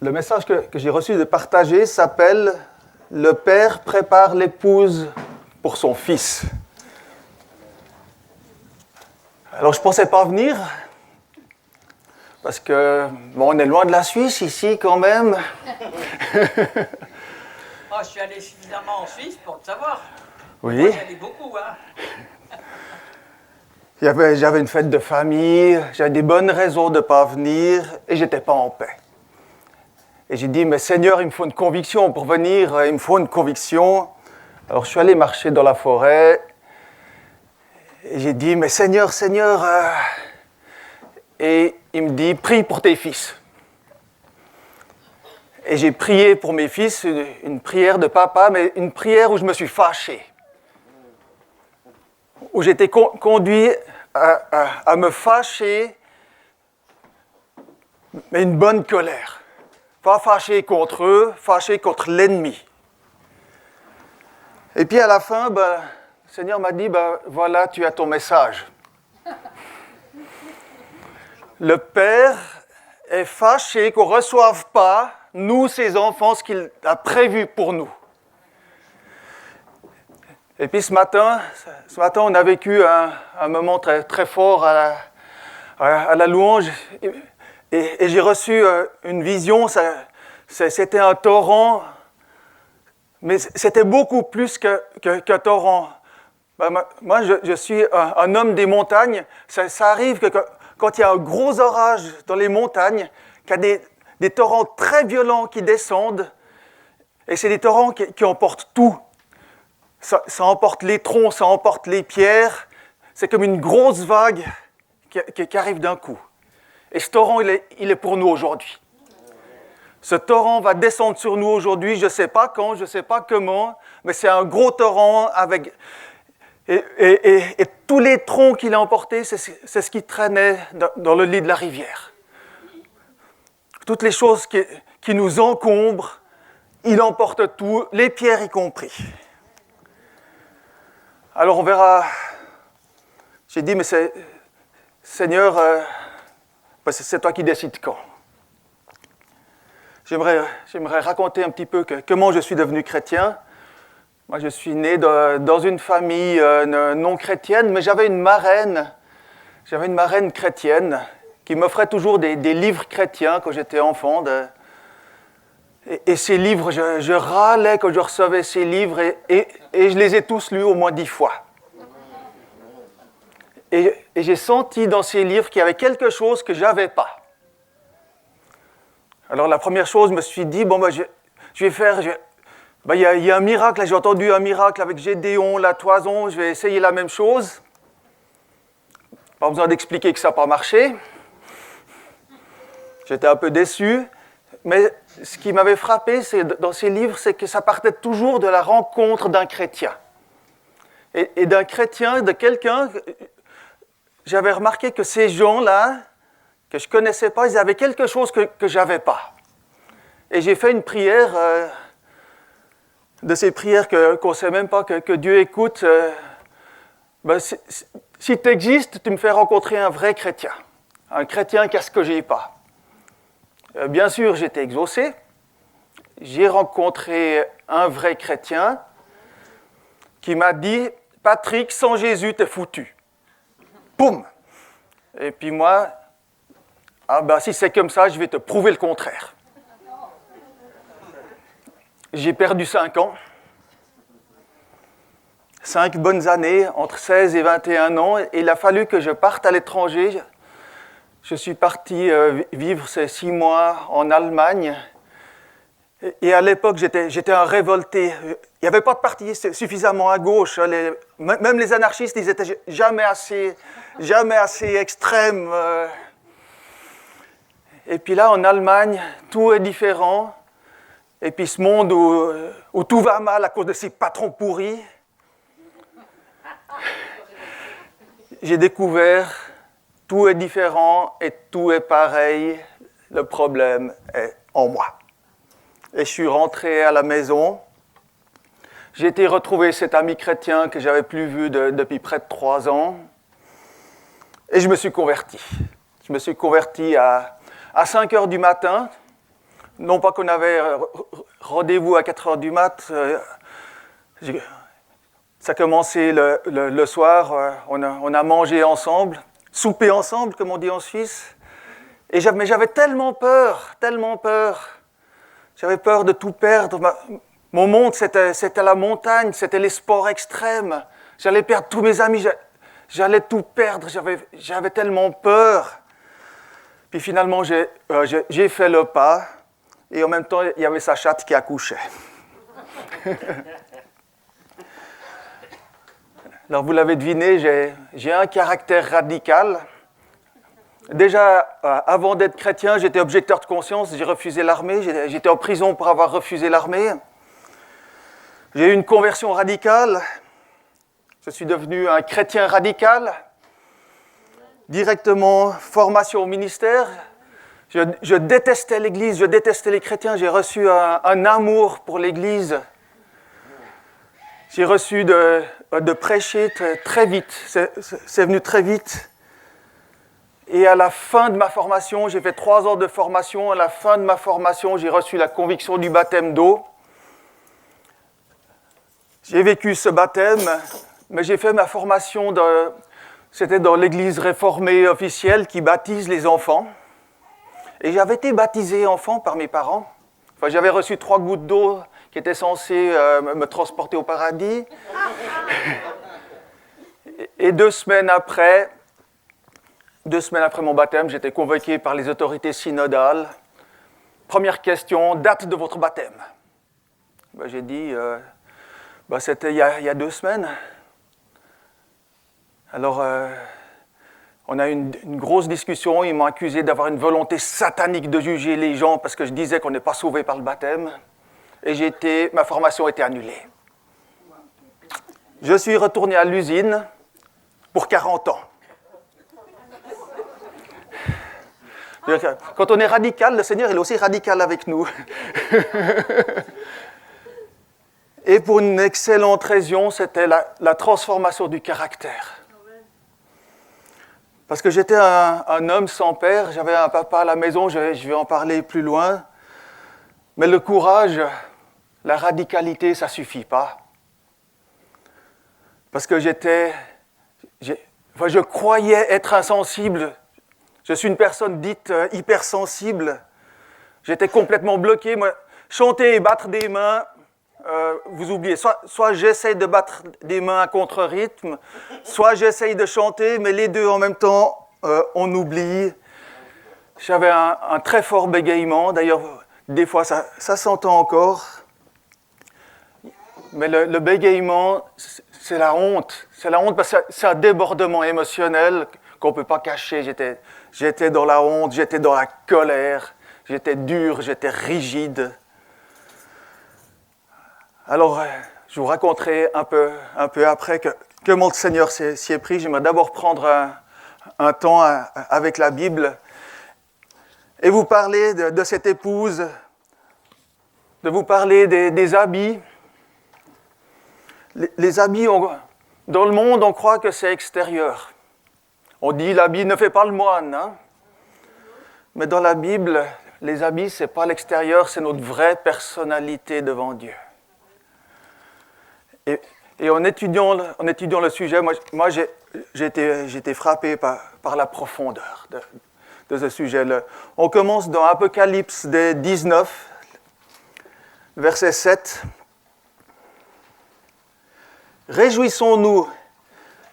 Le message que j'ai reçu de partager s'appelle « Le père prépare l'épouse pour son fils ». Alors, je ne pensais pas venir, parce que, bon, on est loin de la Suisse, ici, quand même. Oh, je suis allé suffisamment en Suisse pour le savoir. Oui. Moi, j'y allais beaucoup, hein. J'avais une fête de famille, j'avais des bonnes raisons de ne pas venir, et je n'étais pas en paix. Et j'ai dit, mais Seigneur, il me faut une conviction pour venir, il me faut une conviction. Alors, je suis allé marcher dans la forêt, et j'ai dit, mais Seigneur, Et il me dit, prie pour tes fils. Et j'ai prié pour mes fils, une prière de papa, mais une prière où je me suis fâché. Où j'étais conduit à me fâcher, mais une bonne colère. Pas fâché contre eux, fâché contre l'ennemi. Et puis à la fin, le Seigneur m'a dit, voilà, tu as ton message. Le Père est fâché qu'on ne reçoive pas, nous, ses enfants, ce qu'il a prévu pour nous. Et puis ce matin, on a vécu un moment très, très fort à la louange. Et j'ai reçu une vision, c'était un torrent, mais c'était beaucoup plus qu'un torrent. Moi, je suis un homme des montagnes. Ça arrive que quand il y a un gros orage dans les montagnes, qu'il y a des torrents très violents qui descendent, et c'est des torrents qui emportent tout. Ça emporte les troncs, ça emporte les pierres. C'est comme une grosse vague qui arrive d'un coup. Et ce torrent, il est pour nous aujourd'hui. Ce torrent va descendre sur nous aujourd'hui, je ne sais pas quand, je ne sais pas comment, mais c'est un gros torrent avec... Et tous les troncs qu'il a emportés, c'est ce qui traînait dans le lit de la rivière. Toutes les choses qui nous encombrent, il emporte tout, les pierres y compris. Alors on verra. J'ai dit, mais Seigneur, c'est toi qui décides quand. J'aimerais raconter un petit peu comment je suis devenu chrétien. Moi, je suis né dans une famille non chrétienne, mais j'avais une marraine chrétienne qui m'offrait toujours des livres chrétiens quand j'étais enfant. Et ces livres, je râlais quand je recevais ces livres et je les ai tous lus au moins 10 fois. Et j'ai senti dans ces livres qu'il y avait quelque chose que je n'avais pas. Alors la première chose, je me suis dit, je vais faire... Il y a un miracle, là, j'ai entendu un miracle avec Gédéon, la toison, je vais essayer la même chose. Pas besoin d'expliquer que ça n'a pas marché. J'étais un peu déçu, mais ce qui m'avait frappé dans ces livres, c'est que ça partait toujours de la rencontre d'un chrétien. Et d'un chrétien, de quelqu'un, j'avais remarqué que ces gens-là, que je ne connaissais pas, ils avaient quelque chose que je n'avais pas. Et j'ai fait une prière... de ces prières qu'on ne sait même pas que Dieu écoute, si tu existes, tu me fais rencontrer un vrai chrétien. Un chrétien qui a ce que je n'ai pas. Bien sûr, j'ai été exaucé. J'ai rencontré un vrai chrétien qui m'a dit « Patrick, sans Jésus, t'es foutu. » Poum! Et puis moi, si c'est comme ça, je vais te prouver le contraire. J'ai perdu 5 ans. 5 bonnes années, entre 16 et 21 ans. Et il a fallu que je parte à l'étranger. Je suis parti vivre ces 6 mois en Allemagne. Et à l'époque, j'étais un révolté. Il n'y avait pas de parti suffisamment à gauche. Même les anarchistes, ils n'étaient jamais assez extrêmes. Et puis là, en Allemagne, tout est différent. Et puis ce monde où tout va mal à cause de ces patrons pourris, j'ai découvert tout est différent et tout est pareil. Le problème est en moi. Et je suis rentré à la maison. J'ai été retrouver cet ami chrétien que je n'avais plus vu depuis près de 3 ans. Et je me suis converti. Je me suis converti à 5 heures du matin. non pas qu'on avait rendez-vous à 4 heures du mat, ça a commencé le soir, on a mangé ensemble, soupé ensemble, comme on dit en Suisse. Mais j'avais tellement peur. J'avais peur de tout perdre. Mon monde, c'était la montagne, c'était les sports extrêmes. J'allais perdre tous mes amis, j'allais tout perdre, j'avais tellement peur. Puis finalement, j'ai fait le pas, et en même temps, il y avait sa chatte qui accouchait. Alors, vous l'avez deviné, j'ai un caractère radical. Déjà, avant d'être chrétien, j'étais objecteur de conscience, j'ai refusé l'armée, j'étais en prison pour avoir refusé l'armée. J'ai eu une conversion radicale, je suis devenu un chrétien radical. Directement, formation au ministère. Je détestais l'Église, je détestais les chrétiens, j'ai reçu un amour pour l'Église. J'ai reçu de prêcher très vite, c'est venu très vite. Et à la fin de ma formation, j'ai fait 3 ans de formation, à la fin de ma formation, j'ai reçu la conviction du baptême d'eau. J'ai vécu ce baptême, mais j'ai fait ma formation, c'était dans l'église réformée officielle qui baptise les enfants. Et j'avais été baptisé enfant par mes parents. Enfin, j'avais reçu 3 gouttes d'eau qui étaient censées me transporter au paradis. Et 2 semaines après mon baptême, j'étais convoqué par les autorités synodales. Première question, date de votre baptême. J'ai dit, c'était il y a 2 semaines. Alors, on a eu une grosse discussion. Ils m'ont accusé d'avoir une volonté satanique de juger les gens parce que je disais qu'on n'est pas sauvé par le baptême. Et ma formation a été annulée. Je suis retourné à l'usine pour 40 ans. Quand on est radical, le Seigneur il est aussi radical avec nous. Et pour une excellente raison, c'était la transformation du caractère. Parce que j'étais un homme sans père, j'avais un papa à la maison, je vais en parler plus loin. Mais le courage, la radicalité, ça ne suffit pas. Parce que je croyais être insensible. Je suis une personne dite hypersensible. J'étais complètement bloqué. Moi, chanter et battre des mains, vous oubliez. Soit j'essaye de battre des mains à contre-rythme, soit j'essaye de chanter, mais les deux en même temps, on oublie. J'avais un très fort bégaiement. D'ailleurs, des fois, ça s'entend encore. Mais le bégaiement, c'est la honte. C'est la honte parce que c'est un débordement émotionnel qu'on ne peut pas cacher. J'étais dans la honte, j'étais dans la colère, j'étais dur, j'étais rigide. Alors, je vous raconterai un peu après comment le Seigneur s'y est pris. J'aimerais d'abord prendre un temps avec la Bible et vous parler de cette épouse, de vous parler des habits. Les habits, dans le monde, on croit que c'est extérieur. On dit l'habit ne fait pas le moine. Hein? Mais dans la Bible, les habits, ce n'est pas l'extérieur, c'est notre vraie personnalité devant Dieu. Et en étudiant le sujet, moi j'ai été frappé par la profondeur de ce sujet. On commence dans Apocalypse 19, verset 7. « Réjouissons-nous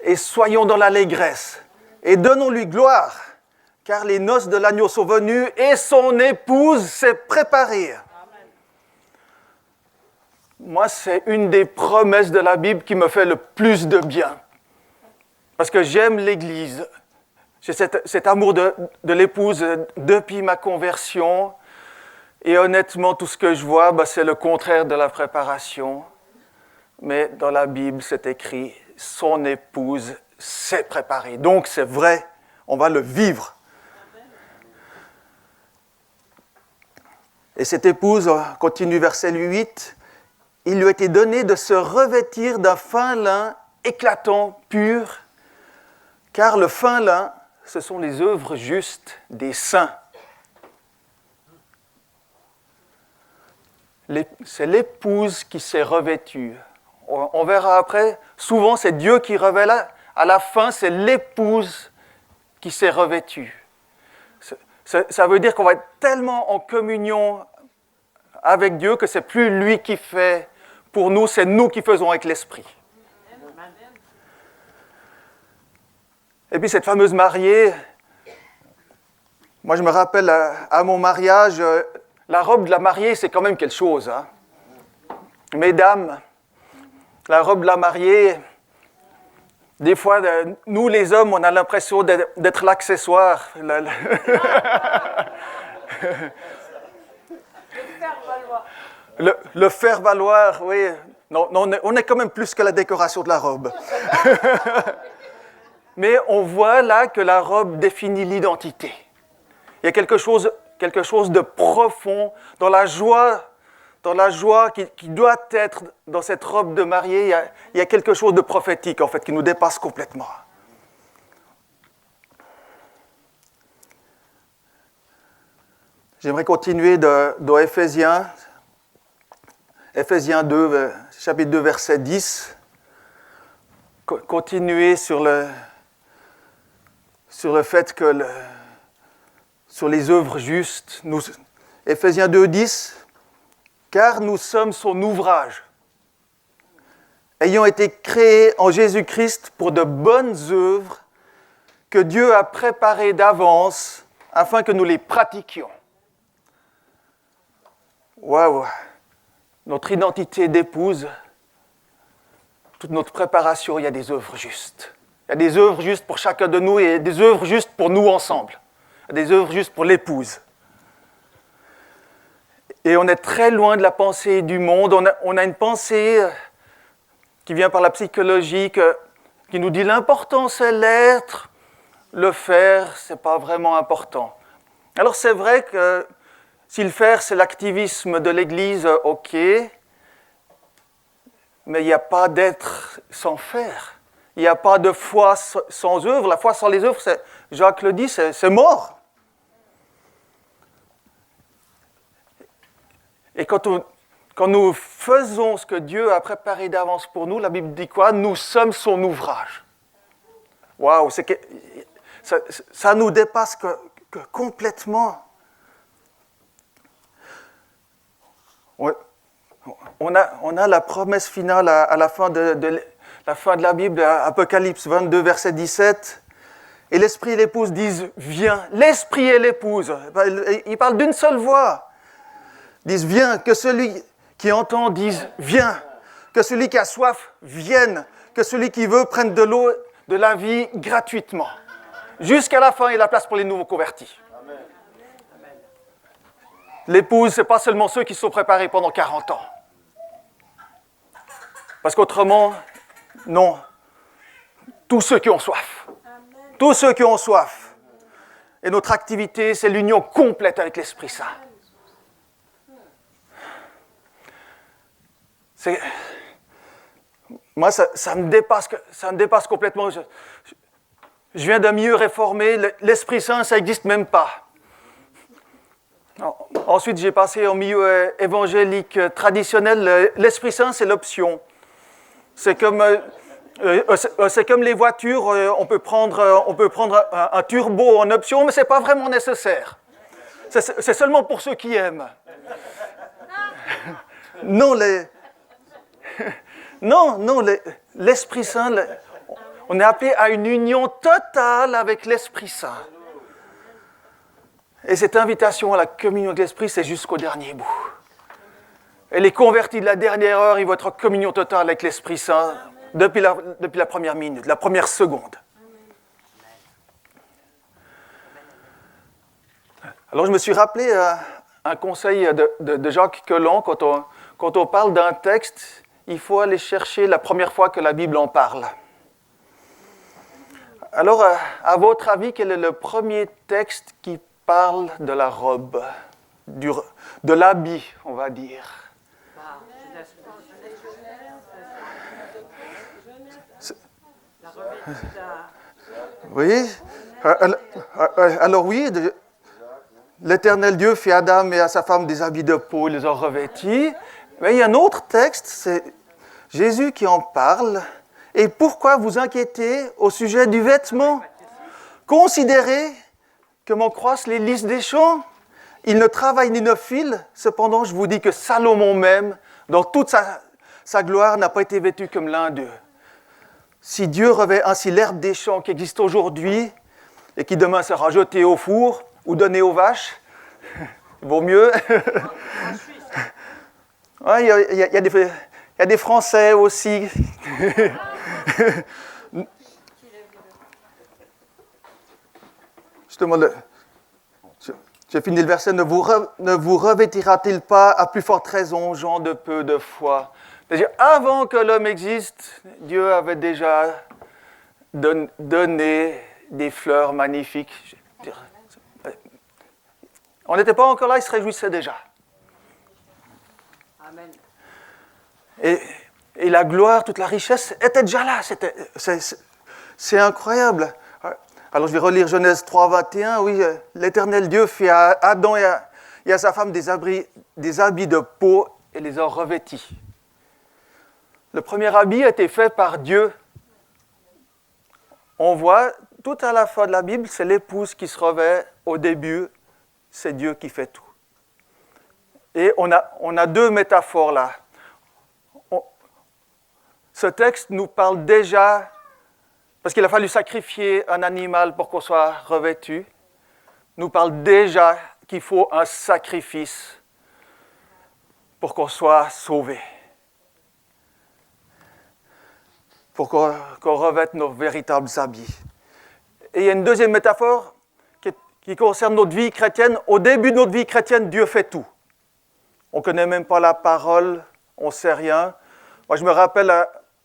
et soyons dans l'allégresse et donnons-lui gloire, car les noces de l'agneau sont venues et son épouse s'est préparée. » Moi, c'est une des promesses de la Bible qui me fait le plus de bien. Parce que j'aime l'Église. J'ai cet amour de l'épouse depuis ma conversion. Et honnêtement, tout ce que je vois, c'est le contraire de la préparation. Mais dans la Bible, c'est écrit « son épouse s'est préparée ». Donc, c'est vrai, on va le vivre. Et cette épouse, continue verset 8, « Il lui a été donné de se revêtir d'un fin lin éclatant, pur, car le fin lin, ce sont les œuvres justes des saints. » c'est l'épouse qui s'est revêtue. On verra après, souvent c'est Dieu qui révèle, à la fin c'est l'épouse qui s'est revêtue. Ça veut dire qu'on va être tellement en communion avec Dieu que c'est plus lui qui fait pour nous, c'est nous qui faisons avec l'Esprit. Et puis cette fameuse mariée, moi je me rappelle à mon mariage, la robe de la mariée c'est quand même quelque chose. Hein. Mesdames, la robe de la mariée, des fois nous les hommes on a l'impression d'être l'accessoire. Le faire valoir, oui. Non, on est quand même plus que la décoration de la robe. Mais on voit là que la robe définit l'identité. Il y a quelque chose de profond dans la joie qui doit être dans cette robe de mariée. Il y a quelque chose de prophétique en fait qui nous dépasse complètement. J'aimerais continuer dans Éphésiens 2, chapitre 2, verset 10. Continuer sur le fait que sur les œuvres justes. Éphésiens 2, 10. Car nous sommes son ouvrage, ayant été créés en Jésus-Christ pour de bonnes œuvres que Dieu a préparées d'avance afin que nous les pratiquions. Waouh! Notre identité d'épouse, toute notre préparation, il y a des œuvres justes. Il y a des œuvres justes pour chacun de nous et des œuvres justes pour nous ensemble. Il y a des œuvres justes pour l'épouse. Et on est très loin de la pensée du monde. On a une pensée qui vient par la psychologie, qui nous dit l'important c'est l'être, le faire, c'est pas vraiment important. Alors c'est vrai que si le faire c'est l'activisme de l'Église, ok, mais il n'y a pas d'être sans faire. Il n'y a pas de foi sans œuvre. La foi sans les œuvres, Jacques le dit, c'est mort. Et quand nous faisons ce que Dieu a préparé d'avance pour nous, la Bible dit quoi? Nous sommes son ouvrage. Waouh, ça nous dépasse complètement. Ouais. On a la promesse finale à la fin de la Bible, Apocalypse 22, verset 17. Et l'Esprit et l'épouse disent « Viens ». L'Esprit et l'épouse, ils parlent d'une seule voix. Disent « Viens ». Que celui qui entend dise « Viens ». Que celui qui a soif vienne. Que celui qui veut prenne de l'eau de la vie gratuitement. Jusqu'à la fin, il y a la place pour les nouveaux convertis. L'épouse, ce n'est pas seulement ceux qui se sont préparés pendant 40 ans. Parce qu'autrement, non. Tous ceux qui ont soif. Tous ceux qui ont soif. Et notre activité, c'est l'union complète avec l'Esprit Saint. Moi, ça me dépasse complètement. Je viens d'un milieu réformé, l'Esprit Saint, ça n'existe même pas. Ensuite, j'ai passé au milieu évangélique traditionnel. L'Esprit Saint, c'est l'option. C'est comme les voitures, on peut prendre un turbo en option, mais ce n'est pas vraiment nécessaire. C'est seulement pour ceux qui aiment. Non, l'Esprit Saint, on est appelé à une union totale avec l'Esprit Saint. Et cette invitation à la communion avec l'Esprit, c'est jusqu'au dernier bout. Et les convertis de la dernière heure, ils vont être en communion totale avec l'Esprit Saint depuis la première minute, la première seconde. Alors je me suis rappelé un conseil de Jacques Collomb, quand on parle d'un texte, il faut aller chercher la première fois que la Bible en parle. Alors, à votre avis, quel est le premier texte qui parle de la robe, de l'habit, on va dire? Oui. Alors oui, l'Éternel Dieu fit à Adam et à sa femme des habits de peau, il les a revêtis. Mais il y a un autre texte, c'est Jésus qui en parle. Et pourquoi vous inquiétez au sujet du vêtement? Considérez comment croissent les lys des champs. Il ne travaille ni ne file. Cependant, je vous dis que Salomon même, dans toute sa gloire, n'a pas été vêtu comme l'un d'eux. Si Dieu revêt ainsi l'herbe des champs qui existe aujourd'hui et qui demain sera jetée au four ou donnée aux vaches, il vaut mieux. Ouais, il y a des Français aussi. Je demande, j'ai fini le verset, ne vous revêtira-t-il pas à plus forte raison, gens de peu de foi? C'est-à-dire, avant que l'homme existe, Dieu avait déjà donné des fleurs magnifiques. On n'était pas encore là, il se réjouissait déjà. Amen. Et la gloire, toute la richesse était déjà là. C'est incroyable. Alors je vais relire Genèse 3, 21. Oui, l'Éternel Dieu fit à Adam et à sa femme des habits de peau et les a revêtis. Le premier habit a été fait par Dieu. On voit tout à la fin de la Bible, c'est l'épouse qui se revêt. Au début, c'est Dieu qui fait tout. Et on a deux métaphores là. Ce texte nous parle déjà, parce qu'il a fallu sacrifier un animal pour qu'on soit revêtu, nous parle déjà qu'il faut un sacrifice pour qu'on soit sauvé. Pour qu'on revête nos véritables habits. Et il y a une deuxième métaphore qui concerne notre vie chrétienne. Au début de notre vie chrétienne, Dieu fait tout. On ne connaît même pas la parole, on ne sait rien. Moi, je me rappelle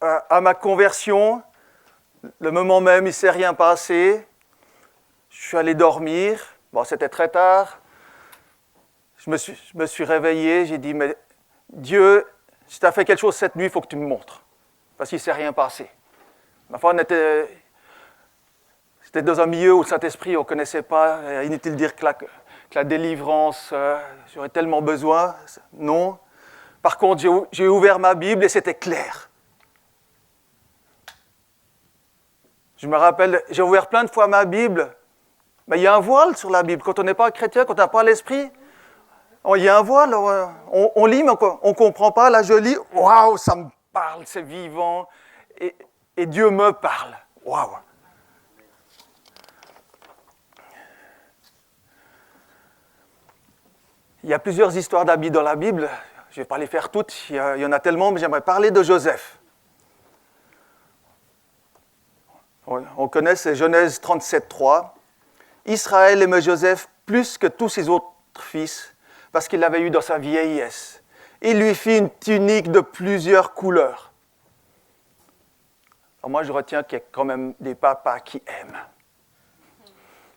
à ma conversion, le moment même, il ne s'est rien passé. Je suis allé dormir. Bon, c'était très tard. Je me suis réveillé. J'ai dit, mais Dieu, si tu as fait quelque chose cette nuit, il faut que tu me montres. Parce qu'il ne s'est rien passé. Enfin, c'était dans un milieu où le Saint-Esprit, on ne connaissait pas. Inutile de dire que la délivrance, j'aurais tellement besoin. Non. Par contre, j'ai ouvert ma Bible et c'était clair. Je me rappelle, j'ai ouvert plein de fois ma Bible, mais il y a un voile sur la Bible. Quand on n'est pas chrétien, quand on n'a pas l'esprit, il y a un voile. On lit, mais on ne comprend pas. Là, je lis, waouh, ça me parle, c'est vivant. Et Dieu me parle. Waouh. Il y a plusieurs histoires d'habits dans la Bible. Je ne vais pas les faire toutes, il y en a tellement, mais j'aimerais parler de Joseph. On connaît, c'est Genèse 37, 3. Israël aimait Joseph plus que tous ses autres fils, parce qu'il l'avait eu dans sa vieillesse. Il lui fit une tunique de plusieurs couleurs. Alors moi, je retiens qu'il y a quand même des papas qui aiment.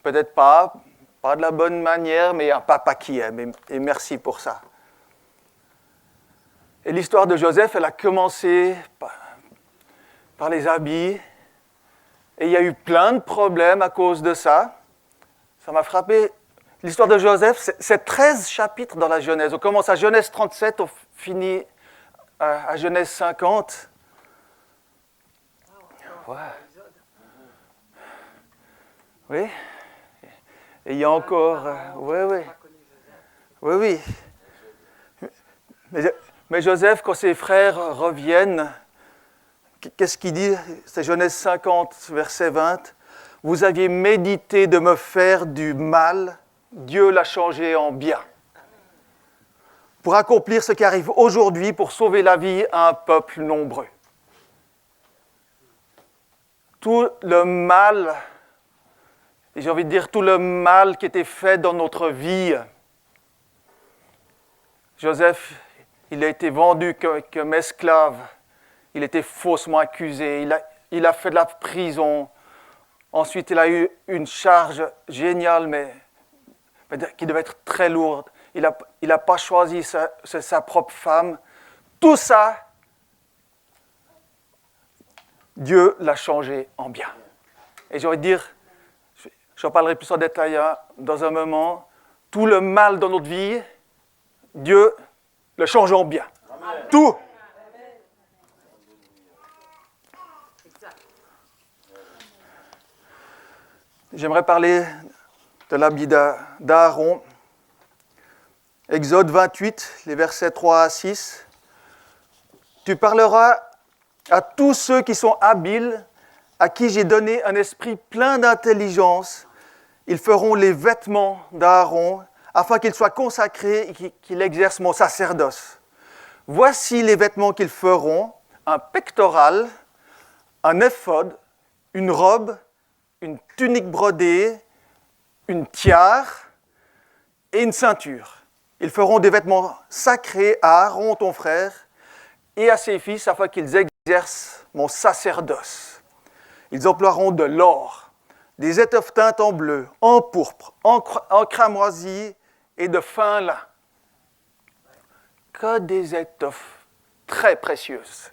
Peut-être pas de la bonne manière, mais un papa qui aime, et merci pour ça. Et l'histoire de Joseph, elle a commencé par les habits, et il y a eu plein de problèmes à cause de ça. Ça m'a frappé. L'histoire de Joseph, c'est 13 chapitres dans la Genèse. On commence à Genèse 37, on finit à Genèse 50. Ouais. Oui. Et il y a encore... oui. Mais Joseph, quand ses frères reviennent, qu'est-ce qu'il dit? C'est Genèse 50, verset 20. « Vous aviez médité de me faire du mal, Dieu l'a changé en bien. Pour accomplir ce qui arrive aujourd'hui, pour sauver la vie à un peuple nombreux. » Tout le mal, et j'ai envie de dire tout le mal qui était fait dans notre vie. Joseph, il a été vendu comme esclave. Il était faussement accusé. Il a fait de la prison. Ensuite, il a eu une charge géniale, mais qui devait être très lourde. Il n'a pas choisi sa propre femme. Tout ça, Dieu l'a changé en bien. Et j'ai envie de dire, j'en parlerai plus en détail dans un moment, tout le mal dans notre vie, Dieu le change en bien. Amen. Tout. J'aimerais parler de l'habit d'Aaron. Exode 28, les versets 3 à 6. Tu parleras à tous ceux qui sont habiles, à qui j'ai donné un esprit plein d'intelligence. Ils feront les vêtements d'Aaron, afin qu'il soit consacré et qu'il exerce mon sacerdoce. Voici les vêtements qu'ils feront, un pectoral, un éphod, une robe, une tunique brodée, une tiare et une ceinture. Ils feront des vêtements sacrés à Aaron, ton frère, et à ses fils, afin qu'ils exercent mon sacerdoce. Ils emploieront de l'or, des étoffes teintes en bleu, en pourpre, en cramoisi et de fin lin. Que des étoffes très précieuses.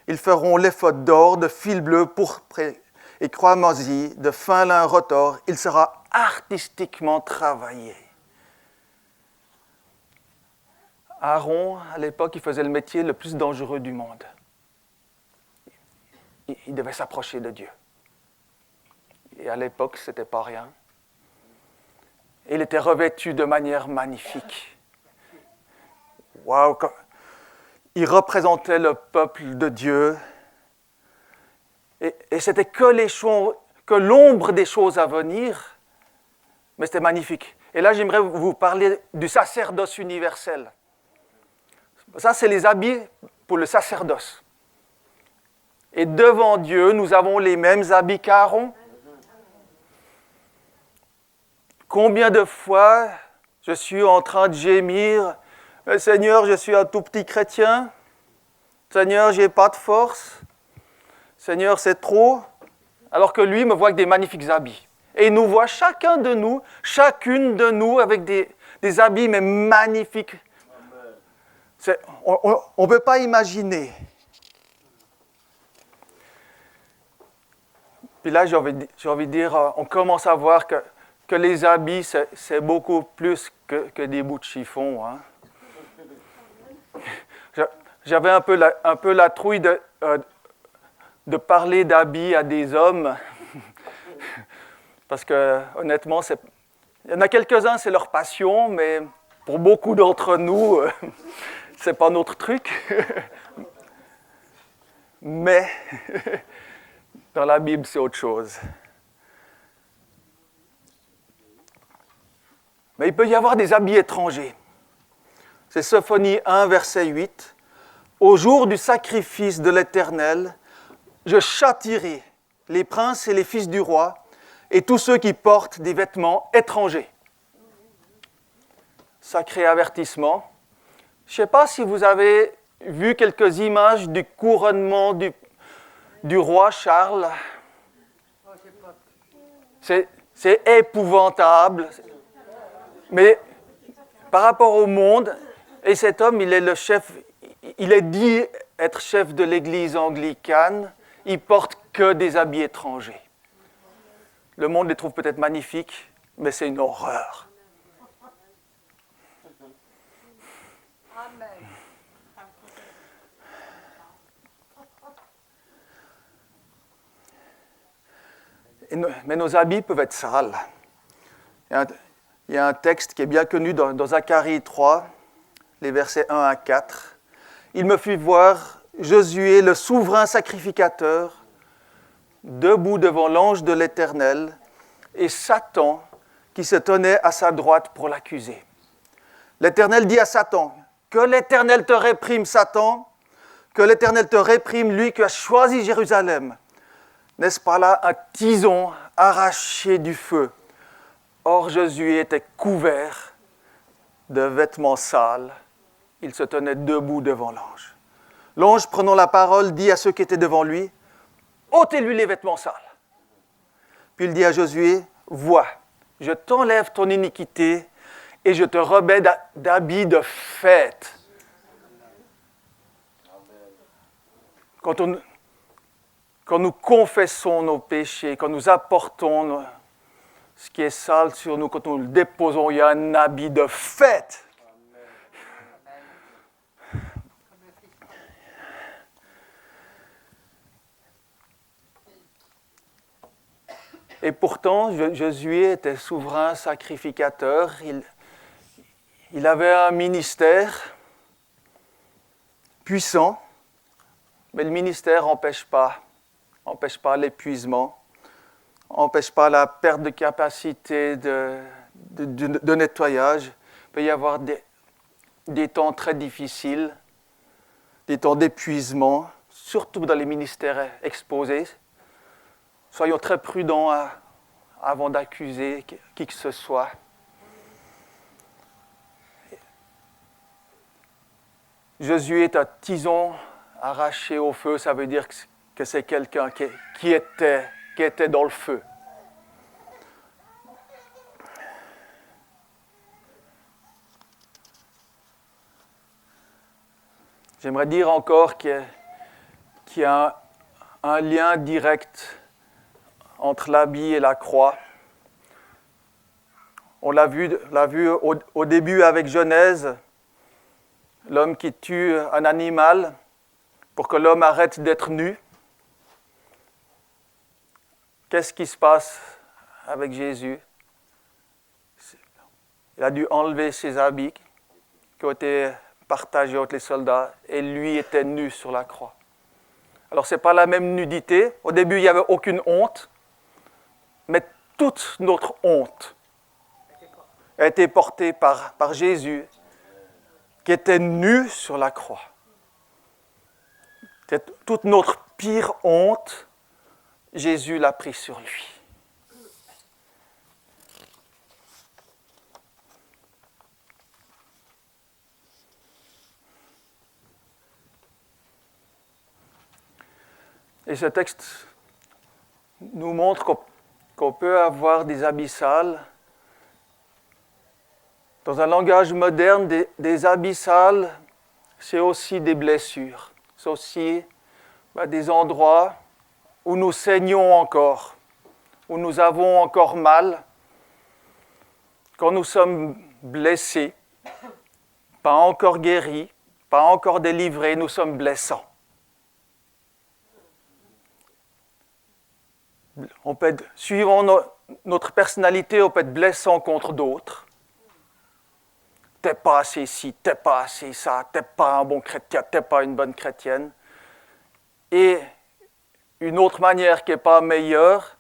Ils feront l'éphod d'or, de fil bleu, pourpre et cramoisi, de fin lin retors. Il sera artistiquement travaillé. Aaron, à l'époque, il faisait le métier le plus dangereux du monde. Il devait s'approcher de Dieu. Et à l'époque, ce n'était pas rien. Il était revêtu de manière magnifique. Waouh! Il représentait le peuple de Dieu. Et c'était que l'ombre des choses à venir, mais c'était magnifique. Et là, j'aimerais vous parler du sacerdoce universel. Ça, c'est les habits pour le sacerdoce. Et devant Dieu, nous avons les mêmes habits qu'Aaron. Combien de fois je suis en train de gémir, « Seigneur, je suis un tout petit chrétien. Seigneur, je n'ai pas de force. Seigneur, c'est trop. » Alors que lui me voit avec des magnifiques habits. Et il nous voit chacun de nous, chacune de nous avec des habits mais magnifiques. On ne peut pas imaginer. Puis là, j'ai envie de dire, on commence à voir que les habits, c'est beaucoup plus que des bouts de chiffon. Hein. J'avais un peu la trouille de parler d'habits à des hommes, parce que honnêtement, il y en a quelques-uns, c'est leur passion, mais pour beaucoup d'entre nous, c'est pas notre truc. Mais dans la Bible, c'est autre chose. Mais il peut y avoir des habits étrangers. C'est Sophonie 1, verset 8. « Au jour du sacrifice de l'Éternel, je châtierai les princes et les fils du roi et tous ceux qui portent des vêtements étrangers. » Sacré avertissement. Je ne sais pas si vous avez vu quelques images du couronnement du roi Charles. C'est épouvantable. Mais par rapport au monde, et cet homme, il est le chef, il est dit être chef de l'église anglicane, il porte que des habits étrangers. Le monde les trouve peut-être magnifiques, mais c'est une horreur. Mais nos habits peuvent être sales. Il y a un texte qui est bien connu dans Zacharie 3, les versets 1 à 4. « Il me fit voir Josué, le souverain sacrificateur, debout devant l'ange de l'Éternel, et Satan qui se tenait à sa droite pour l'accuser. L'Éternel dit à Satan, « Que l'Éternel te réprime, Satan, que l'Éternel te réprime, lui qui a choisi Jérusalem. N'est-ce pas là un tison arraché du feu? » Or Josué était couvert de vêtements sales. Il se tenait debout devant l'ange. L'ange, prenant la parole, dit à ceux qui étaient devant lui, « Ôtez-lui les vêtements sales. » Puis il dit à Josué, « Vois, je t'enlève ton iniquité et je te revêts d'habits de fête. » Quand nous confessons nos péchés, quand nous apportons ce qui est sale sur nous, quand nous le déposons, il y a un habit de fête. Et pourtant, Josué était souverain sacrificateur. Il avait un ministère puissant, mais le ministère n'empêche pas l'épuisement, n'empêche pas la perte de capacité de nettoyage. Il peut y avoir des temps très difficiles, des temps d'épuisement, surtout dans les ministères exposés. Soyons très prudents avant d'accuser qui que ce soit. Josué est un tison arraché au feu, ça veut dire que c'est quelqu'un qui était dans le feu. J'aimerais dire encore qu'il y a un lien direct entre l'habit et la croix. On l'a vu au début avec Genèse, l'homme qui tue un animal pour que l'homme arrête d'être nu. Qu'est-ce qui se passe avec Jésus? Il a dû enlever ses habits qui ont été partagés entre les soldats et lui était nu sur la croix. Alors ce n'est pas la même nudité. Au début, il n'y avait aucune honte. Mais toute notre honte a été portée par Jésus, qui était nu sur la croix. Toute notre pire honte, Jésus l'a pris sur lui. Et ce texte nous montre qu'on peut avoir des habits sales. Dans un langage moderne, des habits sales, c'est aussi des blessures. C'est aussi des endroits où nous saignons encore, où nous avons encore mal. Quand nous sommes blessés, pas encore guéris, pas encore délivrés, nous sommes blessants. On peut être, suivant notre personnalité, on peut être blessant contre d'autres. T'es pas assez ci, t'es pas assez ça, t'es pas un bon chrétien, t'es pas une bonne chrétienne. Et une autre manière qui n'est pas meilleure,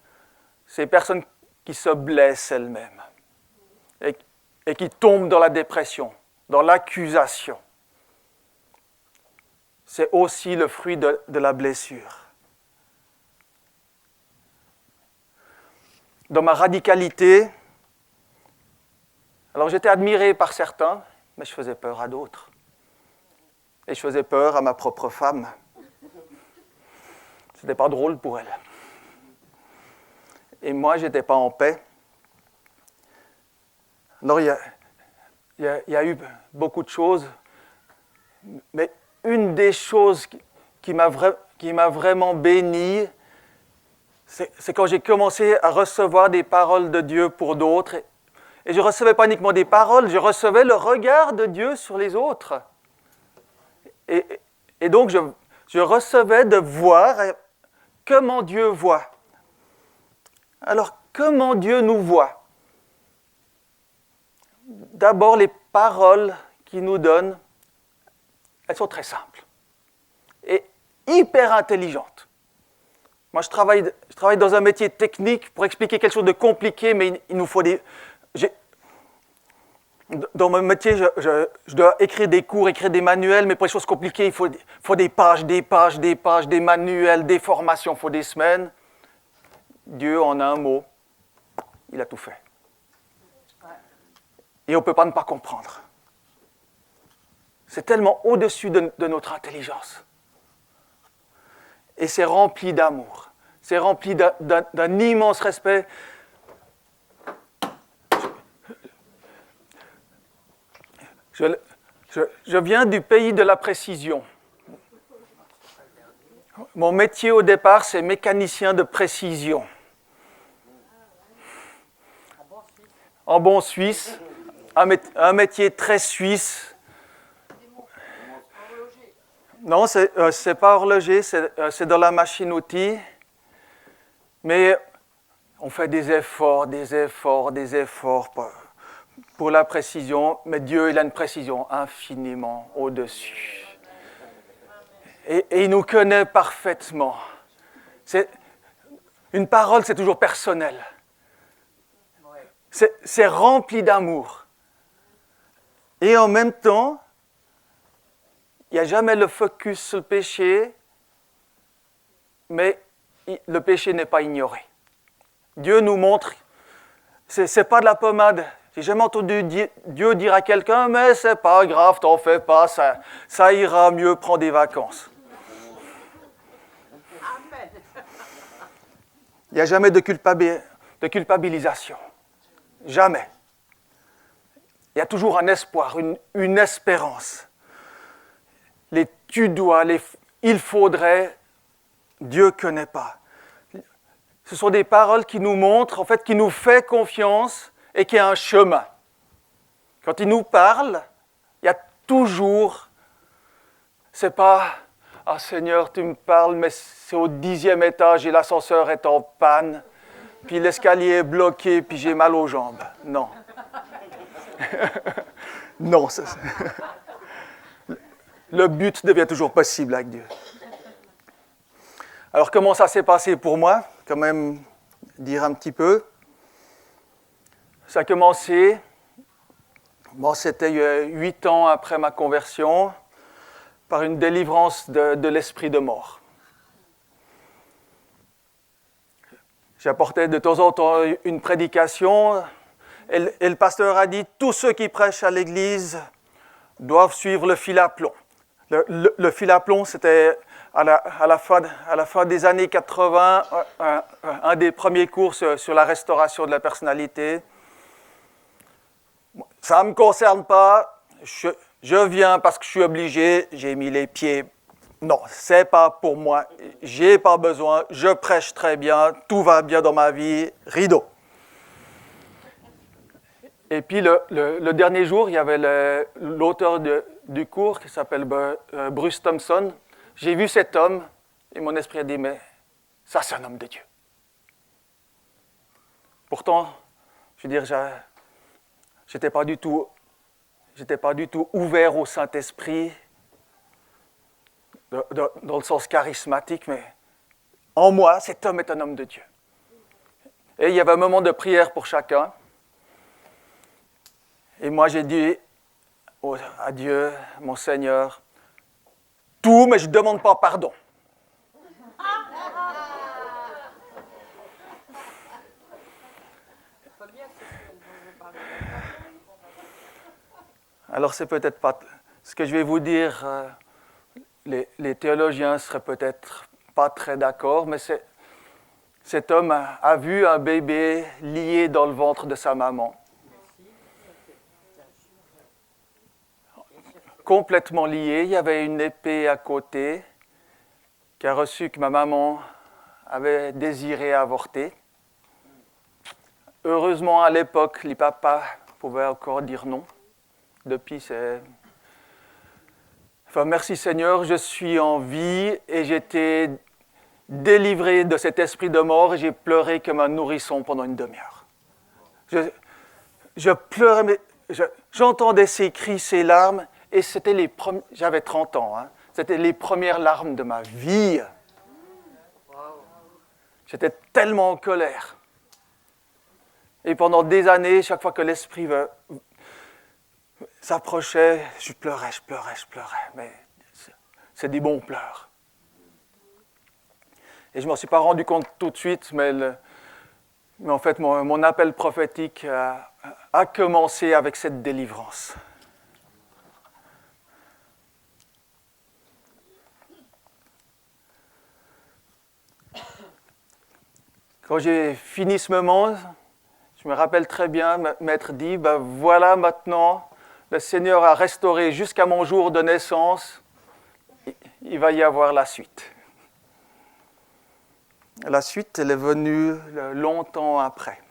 c'est les personnes qui se blessent elles-mêmes et qui tombent dans la dépression, dans l'accusation. C'est aussi le fruit de la blessure. Dans ma radicalité, alors j'étais admiré par certains, mais je faisais peur à d'autres. Et je faisais peur à ma propre femme. Ce n'était pas drôle pour elle. Et moi, je n'étais pas en paix. Alors il y a eu beaucoup de choses, mais une des choses qui m'a vraiment béni, c'est quand j'ai commencé à recevoir des paroles de Dieu pour d'autres. Et je ne recevais pas uniquement des paroles, je recevais le regard de Dieu sur les autres. Et donc, je recevais de voir comment Dieu voit. Alors, comment Dieu nous voit? D'abord, les paroles qu'il nous donne, elles sont très simples et hyper intelligentes. Moi, je travaille dans un métier technique pour expliquer quelque chose de compliqué, mais il nous faut des... Dans mon métier, je dois écrire des cours, écrire des manuels, mais pour les choses compliquées, il faut des pages, des manuels, des formations, il faut des semaines. Dieu, en un mot, il a tout fait. Et on ne peut pas ne pas comprendre. C'est tellement au-dessus de notre intelligence. Et c'est rempli d'amour. C'est rempli d'un immense respect. Je viens du pays de la précision. Mon métier au départ, c'est mécanicien de précision. en bon suisse, un métier très suisse. Non, c'est pas horloger, c'est dans la machine-outil. Mais on fait des efforts pour la précision. Mais Dieu, il a une précision infiniment au-dessus. Et il nous connaît parfaitement. Une parole, c'est toujours personnel. C'est rempli d'amour. Et en même temps, il n'y a jamais le focus sur le péché, mais le péché n'est pas ignoré. Dieu nous montre, c'est pas de la pommade. J'ai jamais entendu Dieu dire à quelqu'un, mais c'est pas grave, t'en fais pas, ça ira mieux, prends des vacances. Amen. Il n'y a jamais de culpabilisation. Jamais. Il y a toujours un espoir, une espérance. Les tu dois, il faudrait, Dieu ne connaît pas. Ce sont des paroles qui nous montrent, en fait, qui nous fait confiance et qui a un chemin. Quand il nous parle, il y a toujours, c'est pas « Ah Seigneur, tu me parles, mais c'est au 10e étage et l'ascenseur est en panne, puis l'escalier est bloqué, puis j'ai mal aux jambes. » Non. Non, le but devient toujours possible avec Dieu. Alors, comment ça s'est passé pour moi? Quand même, dire un petit peu. Ça a commencé, c'était 8 ans après ma conversion, par une délivrance de l'esprit de mort. J'apportais de temps en temps une prédication, et le pasteur a dit « Tous ceux qui prêchent à l'Église doivent suivre le fil à plomb ». Le fil à plomb, c'était à la fin des années 80, un des premiers cours sur la restauration de la personnalité. Ça ne me concerne pas, je viens parce que je suis obligé, j'ai mis les pieds. Non, ce n'est pas pour moi, je n'ai pas besoin, je prêche très bien, tout va bien dans ma vie, rideau. Et puis le dernier jour, il y avait l'auteur du cours qui s'appelle Bruce Thompson. J'ai vu cet homme et mon esprit a dit, mais ça c'est un homme de Dieu. Pourtant, je veux dire, j'étais pas du tout ouvert au Saint-Esprit dans le sens charismatique, mais en moi, cet homme est un homme de Dieu. Et il y avait un moment de prière pour chacun. Et moi, j'ai dit à Dieu, mon Seigneur, tout, mais je ne demande pas pardon. Alors, c'est peut-être pas ce que je vais vous dire. Les théologiens ne seraient peut-être pas très d'accord, mais cet homme a vu un bébé lié dans le ventre de sa maman. Complètement lié, il y avait une épée à côté qui a reçu que ma maman avait désiré avorter. Heureusement, à l'époque, les papas pouvaient encore dire non. Depuis, c'est... Enfin, merci Seigneur, je suis en vie et j'ai été délivré de cet esprit de mort et j'ai pleuré comme un nourrisson pendant une demi-heure. Je pleurais, mais j'entendais ces cris, ces larmes, et c'était j'avais 30 ans, hein, c'était les premières larmes de ma vie. J'étais tellement en colère. Et pendant des années, chaque fois que l'esprit s'approchait, je pleurais, mais c'est des bons pleurs. Et je ne m'en suis pas rendu compte tout de suite, mais en fait, mon appel prophétique a commencé avec cette délivrance. Quand j'ai fini ce moment, je me rappelle très bien, m'être dit, ben voilà maintenant, le Seigneur a restauré jusqu'à mon jour de naissance, il va y avoir la suite. La suite, elle est venue longtemps après.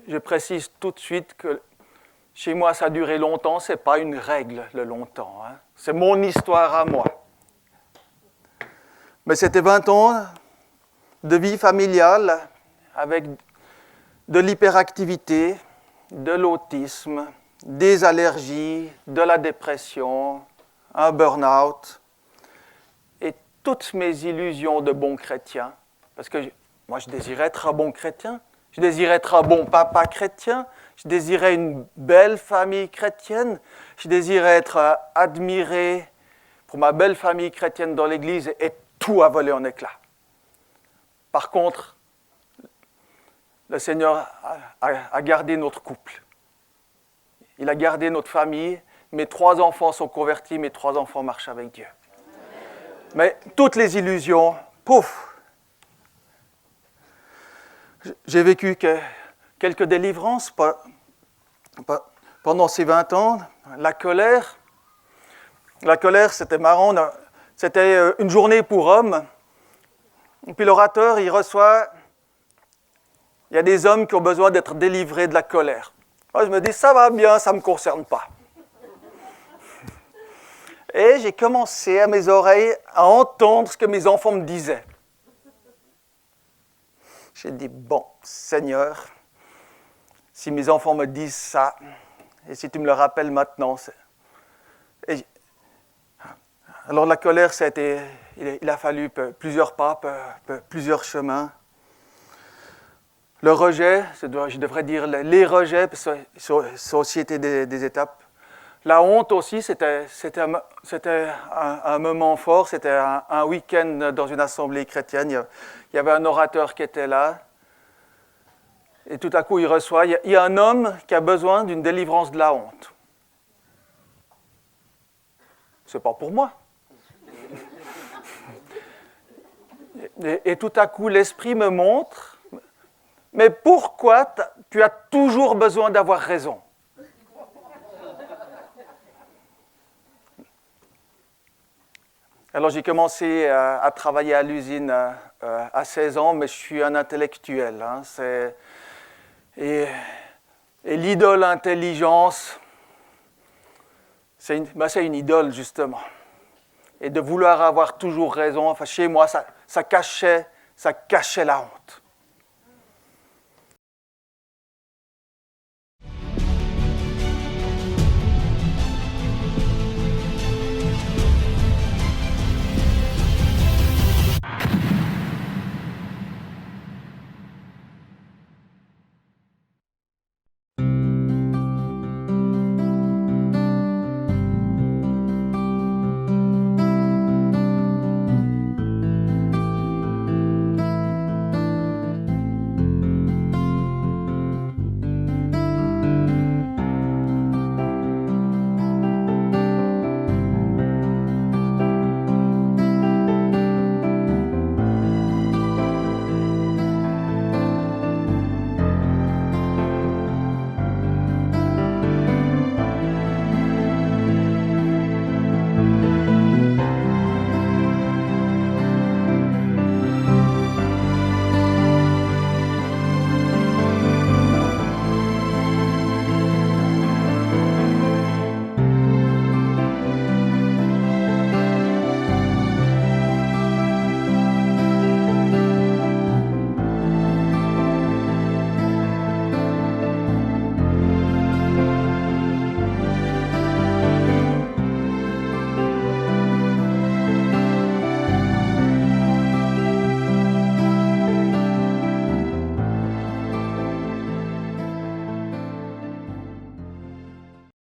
je précise tout de suite que chez moi, ça a duré longtemps, ce n'est pas une règle, le longtemps. Hein. C'est mon histoire à moi. Mais c'était 20 ans de vie familiale avec de l'hyperactivité, de l'autisme, des allergies, de la dépression, un burn-out et toutes mes illusions de bon chrétien. Parce que moi, je désirais être un bon chrétien, je désirais être un bon papa chrétien, je désirais une belle famille chrétienne, je désirais être admiré pour ma belle famille chrétienne dans l'Église et tout a volé en éclats. Par contre, le Seigneur a gardé notre couple. Il a gardé notre famille. Mes 3 enfants sont convertis, mes 3 enfants marchent avec Dieu. Mais toutes les illusions, pouf! J'ai vécu quelques délivrances pendant ces 20 ans. La colère, c'était marrant. C'était une journée pour hommes. Et puis l'orateur, il reçoit... Il y a des hommes qui ont besoin d'être délivrés de la colère. Moi, je me dis, ça va bien, ça ne me concerne pas. Et j'ai commencé à mes oreilles à entendre ce que mes enfants me disaient. J'ai dit, bon, Seigneur, si mes enfants me disent ça, et si tu me le rappelles maintenant, alors la colère, il a fallu plusieurs pas, plusieurs chemins. Le rejet, je devrais dire les rejets, parce que ça a aussi été des étapes. La honte aussi, c'était un moment fort, c'était un week-end dans une assemblée chrétienne. Il y avait un orateur qui était là. Et tout à coup, il reçoit, il y a un homme qui a besoin d'une délivrance de la honte. C'est pas pour moi. Et tout à coup, l'Esprit me montre, mais pourquoi tu as toujours besoin d'avoir raison? Alors j'ai commencé à travailler à l'usine à 16 ans, mais je suis un intellectuel. Hein, et l'idole intelligence, c'est une idole justement. Et de vouloir avoir toujours raison, enfin chez moi, ça cachait la honte.